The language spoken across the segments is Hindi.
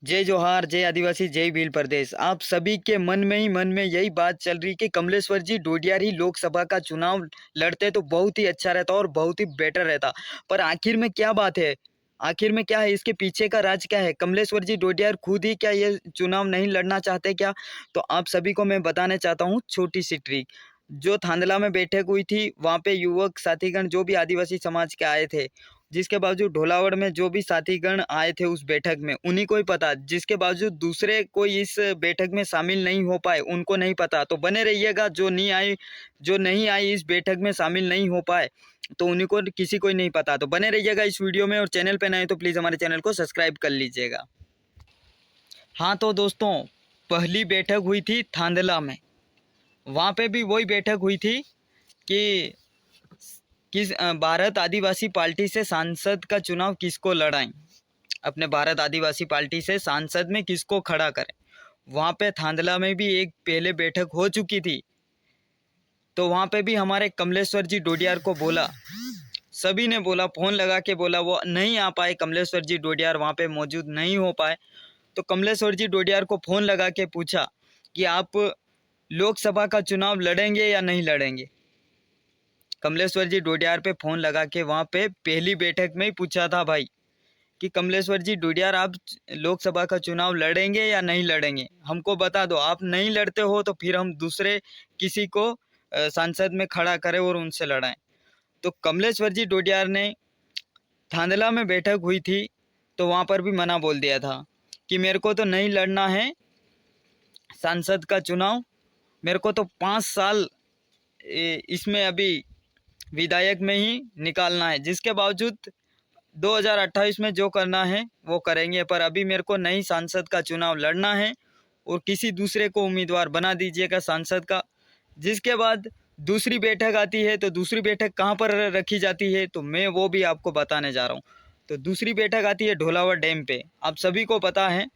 जय जोहार, जय आदिवासी, जय भील प्रदेश। आप सभी के मन में यही बात चल रही कि कमलेश्वर जी डोडियार ही लोकसभा का चुनाव लड़ते तो बहुत ही अच्छा रहता और बहुत ही बेटर रहता। पर आखिर में क्या बात है? आखिर में क्या है? इसके पीछे का राज क्या है? कमलेश्वर जी डोडियार खुद ही क्या ये चुनाव नहीं लड़ना चाहते क्या? तो आप सभी को मैं बताना चाहता हूँ छोटी सी ट्रिक। जो थांदला में बैठक हुई थी, वहाँ पे युवक साथीगण जो भी आदिवासी समाज के आए थे, जिसके बावजूद ढोलावड़ में जो भी साथीगण आए थे उस बैठक में, उन्हीं को ही पता। जिसके बावजूद दूसरे कोई इस बैठक में शामिल नहीं हो पाए, उनको नहीं पता। तो बने रहिएगा। जो नहीं आई इस बैठक में शामिल नहीं हो पाए, तो उन्हीं को किसी को ही नहीं पता। तो बने रहिएगा इस वीडियो में, और चैनल पे नए तो प्लीज़ हमारे चैनल को सब्सक्राइब कर लीजिएगा। हाँ तो दोस्तों, पहली बैठक हुई थी थांदला में। वहाँ पे भी वही बैठक हुई थी कि भारत आदिवासी पार्टी से सांसद का चुनाव किसको लड़ाएं, अपने भारत आदिवासी पार्टी से सांसद में किसको खड़ा करें। वहाँ पे थांदला में भी एक पहले बैठक हो चुकी थी। तो वहाँ पे भी हमारे कमलेश्वर जी डोडियार को बोला, सभी ने बोला, फ़ोन लगा के बोला। वो नहीं आ पाए, कमलेश्वर जी डोडियार वहाँ पे मौजूद नहीं हो पाए। तो कमलेश्वर जी डोडियार को फ़ोन लगा के पूछा कि आप लोकसभा का चुनाव लड़ेंगे या नहीं लड़ेंगे। कमलेश्वर जी डोडियार पे फ़ोन लगा के वहाँ पे पहली बैठक में ही पूछा था भाई कि कमलेश्वर जी डोडियार, आप लोकसभा का चुनाव लड़ेंगे या नहीं लड़ेंगे, हमको बता दो। आप नहीं लड़ते हो तो फिर हम दूसरे किसी को सांसद में खड़ा करें और उनसे लड़ाएं। तो कमलेश्वर जी डोडियार ने, थांदला में बैठक हुई थी तो वहाँ पर भी मना बोल दिया था कि मेरे को तो नहीं लड़ना है सांसद का चुनाव। मेरे को तो 5 साल इसमें अभी विधायक में ही निकालना है। जिसके बावजूद 2028 में जो करना है वो करेंगे, पर अभी मेरे को नई सांसद का चुनाव लड़ना है और किसी दूसरे को उम्मीदवार बना दीजिएगा सांसद का। जिसके बाद दूसरी बैठक आती है, तो दूसरी बैठक कहाँ पर रखी जाती है तो मैं वो भी आपको बताने जा रहा हूँ। तो दूसरी बैठक आती है ढोलावड़ डैम पे। आप सभी को पता है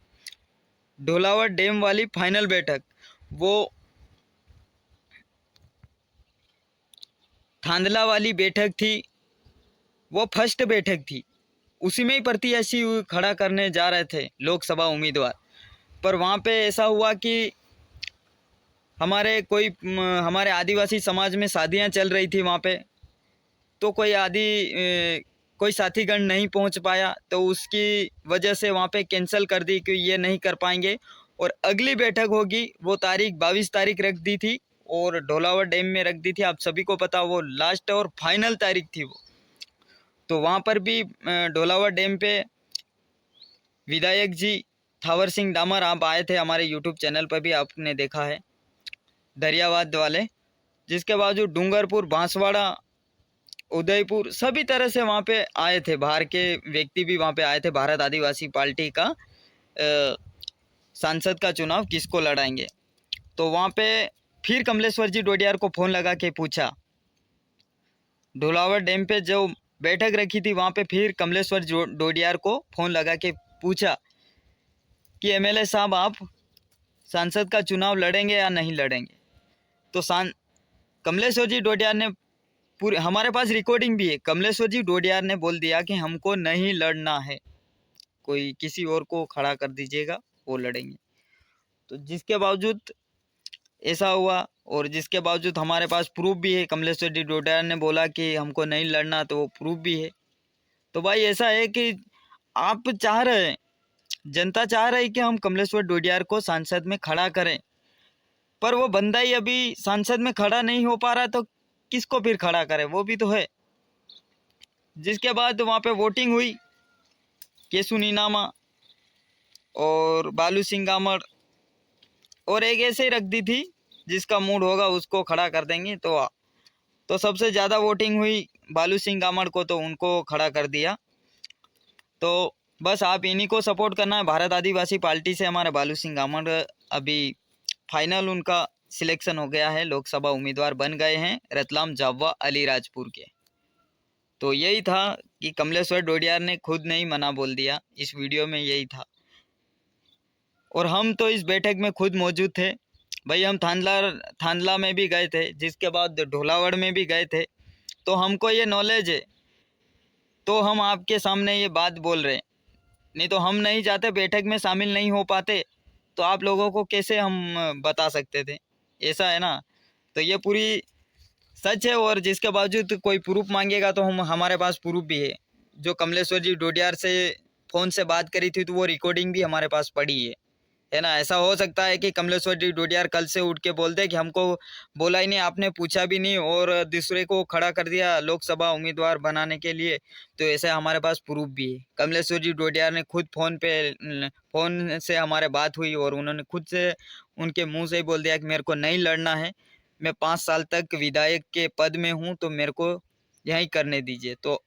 ढोलावड़ डैम वाली फाइनल बैठक वो थांदला वाली बैठक थी, वो फर्स्ट बैठक थी। उसी में ही प्रत्याशी खड़ा करने जा रहे थे लोकसभा उम्मीदवार। पर वहाँ पे ऐसा हुआ कि हमारे आदिवासी समाज में शादियाँ चल रही थी वहाँ पे। तो कोई साथीगण नहीं पहुँच पाया, तो उसकी वजह से वहाँ पे कैंसिल कर दी कि ये नहीं कर पाएंगे। और अगली बैठक होगी वो तारीख 22 तारीख रख दी थी और ढोलावड़ डैम में रख दी थी। आप सभी को पता, वो लास्ट और फाइनल तारीख थी वो। तो वहाँ पर भी ढोलावड़ डैम पे विधायक जी थावर सिंह डामर आप आए थे, हमारे यूट्यूब चैनल पर भी आपने देखा है, दरियावाद वाले। जिसके बावजूद डूंगरपुर, बांसवाड़ा, उदयपुर सभी तरह से वहाँ पे आए थे, बाहर के व्यक्ति भी वहाँ पे आए थे। भारत आदिवासी पार्टी का सांसद का चुनाव किसको लड़ाएंगे। तो वहाँ पे फिर कमलेश्वर जी डोडियार को फ़ोन लगा के पूछा, ढोलावड़ डैम पे जो बैठक रखी थी वहाँ पे फिर कमलेश्वर डोडियार को फ़ोन लगा के पूछा कि एमएलए साहब, आप सांसद का चुनाव लड़ेंगे या नहीं लड़ेंगे। तो कमलेश्वर जी डोडियार ने, पूरे हमारे पास रिकॉर्डिंग भी है, कमलेश्वर जी डोडियार ने बोल दिया कि हमको नहीं लड़ना है, कोई किसी और को खड़ा कर दीजिएगा, वो लड़ेंगे। तो जिसके बावजूद ऐसा हुआ, और जिसके बावजूद हमारे पास प्रूफ भी है। कमलेश्वर जी डोडियार ने बोला कि हमको नहीं लड़ना, तो वो प्रूफ भी है। तो भाई ऐसा है कि आप चाह रहे हैं, जनता चाह रही है कि हम कमलेश्वर डोडियार को सांसद में खड़ा करें, पर वो बंदा ही अभी सांसद में खड़ा नहीं हो पा रहा, तो किसको फिर खड़ा करे, वो भी तो है। जिसके बाद वहाँ पे वोटिंग हुई, केसु नीनामा और बालू सिंह गामड़, और एक ऐसे ही रख दी थी जिसका मूड होगा उसको खड़ा कर देंगे। तो सबसे ज़्यादा वोटिंग हुई बालू सिंह गामड़ को, तो उनको खड़ा कर दिया। तो बस आप इन्हीं को सपोर्ट करना है, भारत आदिवासी पार्टी से हमारे बालू सिंह गामड़ अभी फाइनल उनका सिलेक्शन हो गया है, लोकसभा उम्मीदवार बन गए हैं रतलाम, जावा, अलीराजपुर के। तो यही था कि कमलेश्वर डोडियार ने खुद नहीं मना बोल दिया, इस वीडियो में यही था। और हम तो इस बैठक में खुद मौजूद थे भाई। हम थांदला में भी गए थे, जिसके बाद ढोलावड़ में भी गए थे। तो हमको ये नॉलेज है, तो हम आपके सामने ये बात बोल रहे हैं। नहीं तो हम नहीं जाते, बैठक में शामिल नहीं हो पाते, तो आप लोगों को कैसे हम बता सकते थे? ऐसा है ना। तो ये पूरी सच है, और जिसके बावजूद कोई प्रूफ मांगेगा तो हम हमारे पास प्रूफ भी है। जो कमलेश्वर जी डोडियार से फ़ोन से बात करी थी तो वो रिकॉर्डिंग भी हमारे पास पड़ी है ना। ऐसा हो सकता है कि कमलेश्वर जी डोडियार कल से उठ के बोल दे कि हमको बोला ही नहीं, आपने पूछा भी नहीं और दूसरे को खड़ा कर दिया लोकसभा उम्मीदवार बनाने के लिए। तो ऐसे हमारे पास प्रूफ भी है। कमलेश्वर जी डोडियार ने खुद फ़ोन से हमारे बात हुई और उन्होंने खुद से उनके मुंह से ही बोल दिया कि मेरे को नहीं लड़ना है, मैं 5 साल तक विधायक के पद में हूँ, तो मेरे को यहीं करने दीजिए। तो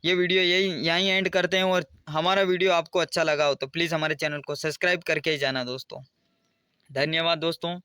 ये वीडियो यहीं एंड करते हैं, और हमारा वीडियो आपको अच्छा लगा हो तो प्लीज़ हमारे चैनल को सब्सक्राइब करके ही जाना दोस्तों। धन्यवाद दोस्तों।